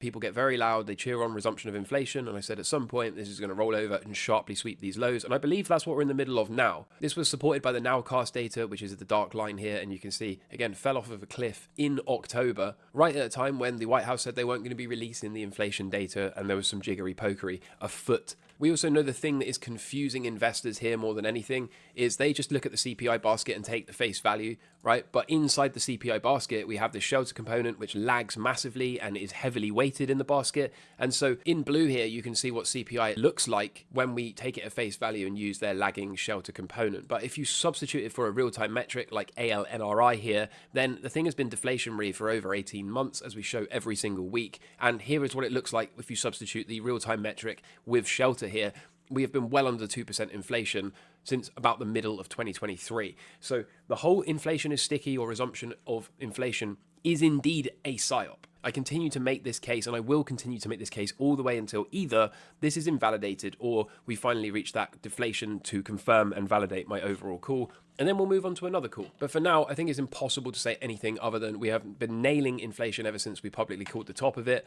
People get very loud, they cheer on resumption of inflation, and I said at some point this is going to roll over and sharply sweep these lows, and I believe that's what we're in the middle of now. This was supported by the nowcast data, which is the dark line here, and you can see, again, fell off of a cliff in October, right at a time when the White House said they weren't going to be releasing the inflation data, and there was some jiggery-pokery afoot. We also know the thing that is confusing investors here more than anything is they just look at the CPI basket and take the face value, right? But inside the CPI basket, we have this shelter component, which lags massively and is heavily weighted in the basket. And so in blue here, you can see what CPI looks like when we take it at face value and use their lagging shelter component. But if you substitute it for a real-time metric like ALNRI here, then the thing has been deflationary for over 18 months, as we show every single week. And here is what it looks like if you substitute the real-time metric with shelter here. We have been well under 2% inflation since about the middle of 2023. So the whole inflation is sticky or resumption of inflation is indeed a PSYOP. I continue to make this case, and I will continue to make this case all the way until either this is invalidated or we finally reach that deflation to confirm and validate my overall call, and then we'll move on to another call. But for now, I think it's impossible to say anything other than we have been nailing inflation ever since we publicly called the top of it.